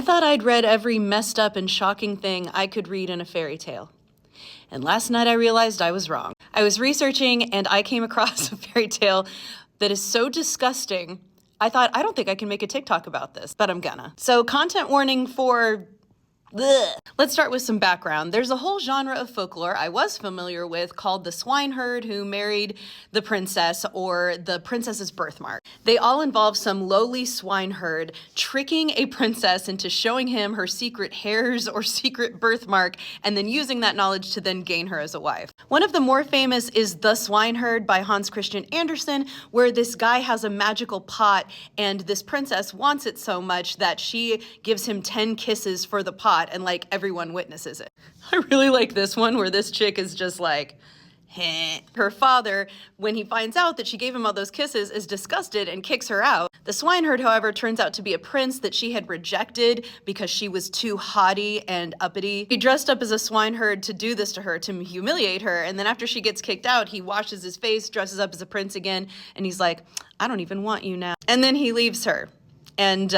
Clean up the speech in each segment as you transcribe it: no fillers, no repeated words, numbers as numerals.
thought I'd read every messed up and shocking thing I could read in a fairy tale. And last night I realized I was wrong. I was researching and I came across a fairy tale that is so disgusting. I thought, I don't think I can make a TikTok about this, but I'm gonna. So content warning for bleh. Let's start with some background. There's a whole genre of folklore I was familiar with called the swineherd who married the princess, or the princess's birthmark. They all involve some lowly swineherd tricking a princess into showing him her secret hairs or secret birthmark, and then using that knowledge to then gain her as a wife. One of the more famous is The Swineherd by Hans Christian Andersen, where this guy has a magical pot and this princess wants it so much that she gives him 10 kisses for the pot, and like everyone witnesses it. I really like this one where this chick is just like, heh. Her father, when he finds out that she gave him all those kisses, is disgusted and kicks her out. The swineherd, however, turns out to be a prince that she had rejected because she was too haughty and uppity. He dressed up as a swineherd to do this to her, to humiliate her, and then after she gets kicked out, he washes his face, dresses up as a prince again, and he's like, I don't even want you now. And then he leaves her. And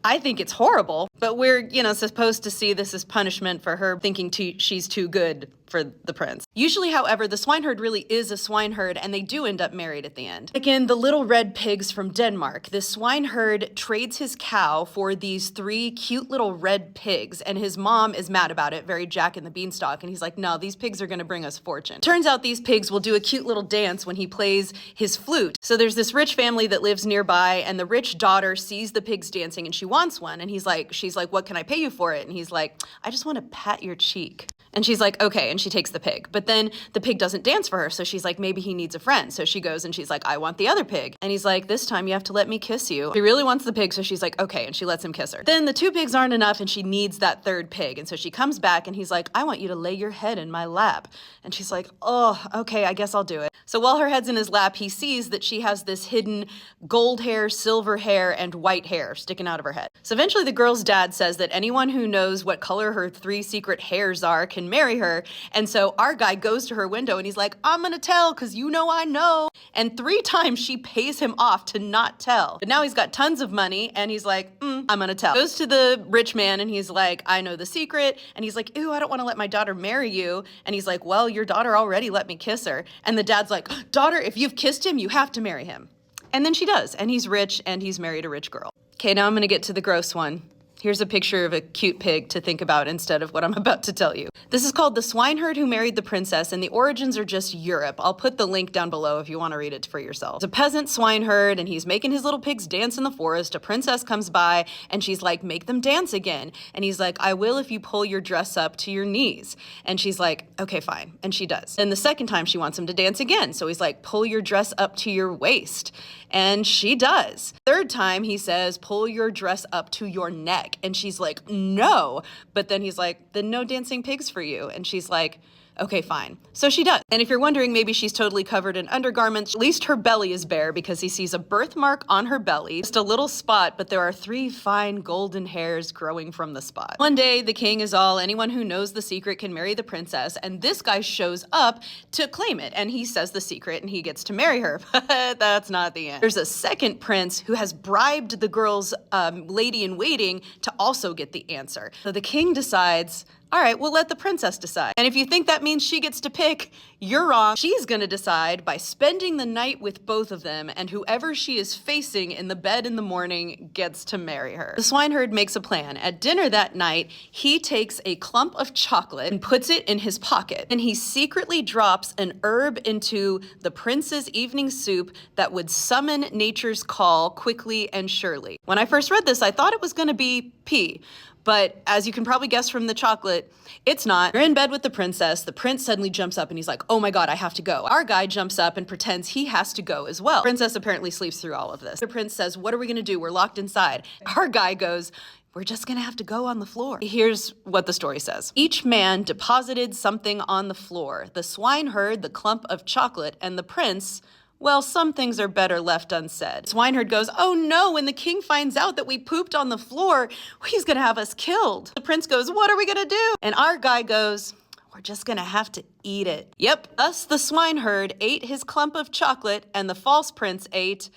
I think it's horrible, but we're, supposed to see this as punishment for her thinking she's too good for the prince. Usually, however, the swineherd really is a swineherd, and they do end up married at the end. Again, the little red pigs from Denmark. This swineherd trades his cow for these 3 cute little red pigs, and his mom is mad about it, very Jack and the Beanstalk, and he's like, no, these pigs are gonna bring us fortune. Turns out these pigs will do a cute little dance when he plays his flute. So there's this rich family that lives nearby, and the rich daughter sees the pigs dancing, and she wants one, and she's like, what can I pay you for it? And he's like, I just want to pat your cheek. And she's like, okay, and she takes the pig. But then the pig doesn't dance for her, so she's like, maybe he needs a friend. So she goes and she's like, I want the other pig. And he's like, this time you have to let me kiss you. He really wants the pig, so she's like, okay, and she lets him kiss her. Then the 2 pigs aren't enough, and she needs that 3rd pig. And so she comes back, and he's like, I want you to lay your head in my lap. And she's like, oh, okay, I guess I'll do it. So while her head's in his lap, he sees that she has this hidden gold hair, silver hair, and white hair sticking out of her head. So eventually the girl's dad says that anyone who knows what color her 3 secret hairs are can marry her. And so our guy goes to her window and he's like, I'm gonna tell, cause I know. And 3 times she pays him off to not tell. But now he's got tons of money and he's like, I'm gonna tell. Goes to the rich man and he's like, I know the secret. And he's like, ew, I don't wanna let my daughter marry you. And he's like, well, your daughter already let me kiss her. And the dad's like, daughter, if you've kissed him, you have to marry him. And then she does, and he's rich and he's married a rich girl. Okay, now I'm gonna get to the gross one. Here's a picture of a cute pig to think about instead of what I'm about to tell you. This is called The Swineherd Who Married the Princess, and the origins are just Europe. I'll put the link down below if you want to read it for yourself. It's a peasant swineherd, and he's making his little pigs dance in the forest. A princess comes by, and she's like, make them dance again. And he's like, I will if you pull your dress up to your knees. And she's like, okay, fine. And she does. And the second time she wants him to dance again. So he's like, pull your dress up to your waist. And she does. 3rd time he says, pull your dress up to your neck. And she's like, no. But then he's like, then no dancing pigs for you. And she's like, okay, fine. So she does. And if you're wondering, maybe she's totally covered in undergarments, at least her belly is bare because he sees a birthmark on her belly. Just a little spot, but there are 3 fine golden hairs growing from the spot. One day, the king is all, anyone who knows the secret can marry the princess, and this guy shows up to claim it, and he says the secret, and he gets to marry her. But that's not the end. There's a second prince who has bribed the girl's lady-in-waiting to also get the answer. So the king decides, all right, we'll let the princess decide. And if you think that means she gets to pick, you're wrong. She's gonna decide by spending the night with both of them, and whoever she is facing in the bed in the morning gets to marry her. The swineherd makes a plan. At dinner that night, he takes a clump of chocolate and puts it in his pocket. And he secretly drops an herb into the prince's evening soup that would summon nature's call quickly and surely. When I first read this, I thought it was gonna be pee. But as you can probably guess from the chocolate, it's not. You're in bed with the princess. The prince suddenly jumps up and he's like, oh my God, I have to go. Our guy jumps up and pretends he has to go as well. The princess apparently sleeps through all of this. The prince says, what are we gonna do? We're locked inside. Our guy goes, we're just gonna have to go on the floor. Here's what the story says. Each man deposited something on the floor. The swineherd, the clump of chocolate, and the prince, well, some things are better left unsaid. Swineherd goes, oh no, when the king finds out that we pooped on the floor, he's gonna have us killed. The prince goes, what are we gonna do? And our guy goes, we're just gonna have to eat it. Yep, thus the swineherd ate his clump of chocolate and the false prince ate,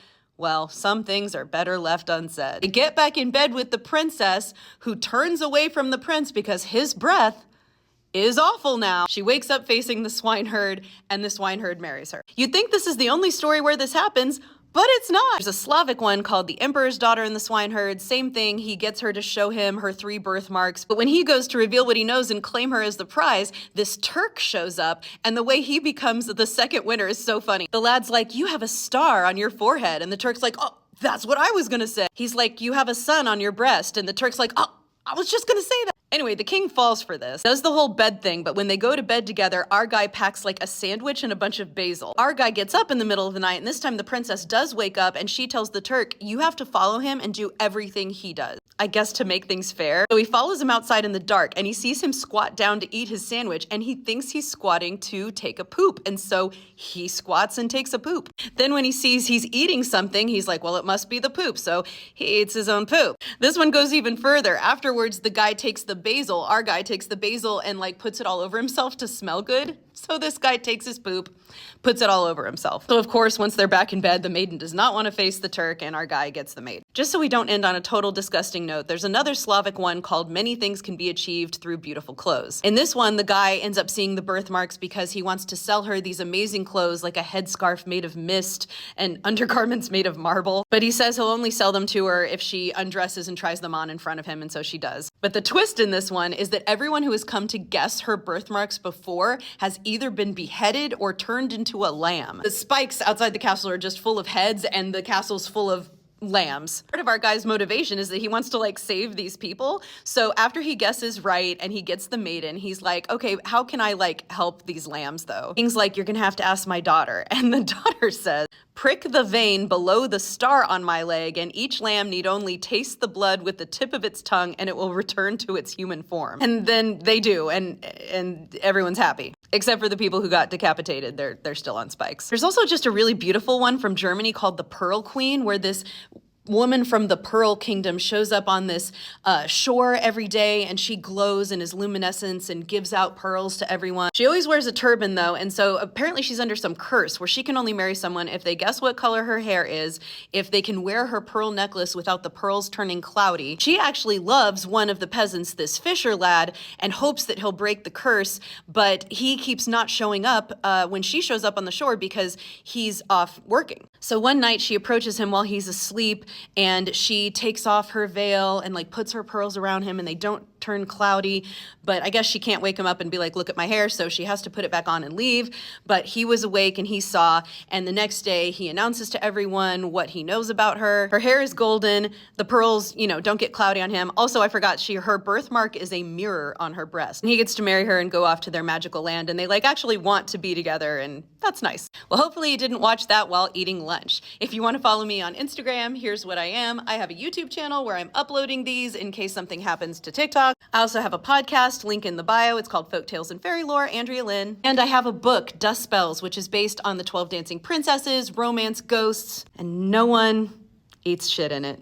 Well, some things are better left unsaid. They get back in bed with the princess, who turns away from the prince because his breath is awful now. She wakes up facing the swineherd, and the swineherd marries her. You'd think this is the only story where this happens, but it's not. There's a Slavic one called The Emperor's Daughter and the Swineherd. Same thing, he gets her to show him her 3 birthmarks. But when he goes to reveal what he knows and claim her as the prize, this Turk shows up, and the way he becomes the second winner is so funny. The lad's like, you have a star on your forehead. And the Turk's like, oh, that's what I was gonna say. He's like, you have a sun on your breast. And the Turk's like, oh, I was just gonna say that. Anyway, the king falls for this, does the whole bed thing, but when they go to bed together, our guy packs like a sandwich and a bunch of basil. Our guy gets up in the middle of the night, and this time the princess does wake up, and she tells the Turk, you have to follow him and do everything he does. I guess to make things fair. So he follows him outside in the dark, and he sees him squat down to eat his sandwich, and he thinks he's squatting to take a poop, and so he squats and takes a poop. Then when he sees he's eating something, he's like, well, it must be the poop, so he eats his own poop. This one goes even further. Afterwards, the guy takes the basil, our guy takes the basil and like puts it all over himself to smell good. So this guy takes his poop, puts it all over himself. So of course, once they're back in bed, the maiden does not want to face the Turk, and our guy gets the maiden. Just so we don't end on a total disgusting note, there's another Slavic one called Many Things Can Be Achieved Through Beautiful Clothes. In this one, the guy ends up seeing the birthmarks because he wants to sell her these amazing clothes like a headscarf made of mist and undergarments made of marble. But he says he'll only sell them to her if she undresses and tries them on in front of him, and so she does. But the twist in this one is that everyone who has come to guess her birthmarks before has either been beheaded or turned into a lamb. The spikes outside the castle are just full of heads, and the castle's full of lambs. Part of our guy's motivation is that he wants to like save these people. So after he guesses right and he gets the maiden, he's like, okay, how can I like help these lambs though? King's like, you're gonna have to ask my daughter. And the daughter says, prick the vein below the star on my leg, and each lamb need only taste the blood with the tip of its tongue, and it will return to its human form. And then they do, and everyone's happy. Except for the people who got decapitated, they're still on spikes. There's also just a really beautiful one from Germany called the Pearl Queen, where this woman from the Pearl Kingdom shows up on this shore every day, and she glows and is luminescence and gives out pearls to everyone. She always wears a turban though, and so apparently she's under some curse where she can only marry someone if they guess what color her hair is, if they can wear her pearl necklace without the pearls turning cloudy. She actually loves one of the peasants, this fisher lad, and hopes that he'll break the curse, but he keeps not showing up when she shows up on the shore because he's off working. So one night she approaches him while he's asleep, and she takes off her veil and like puts her pearls around him, and they don't turn cloudy, but I guess she can't wake him up and be like, look at my hair, so she has to put it back on and leave. But he was awake and he saw, and the next day he announces to everyone what he knows about her. Her hair is golden, the pearls, don't get cloudy on him. Also, I forgot, her birthmark is a mirror on her breast. And he gets to marry her and go off to their magical land, and they like actually want to be together, and that's nice. Well, hopefully you didn't watch that while eating lunch. If you want to follow me on Instagram, here's what I am. I have a YouTube channel where I'm uploading these in case something happens to TikTok. I also have a podcast, link in the bio. It's called Folk Tales and Fairy Lore, Andrea Lynn. And I have a book, Dust Spells, which is based on the 12 Dancing Princesses, romance, ghosts, and no one eats shit in it.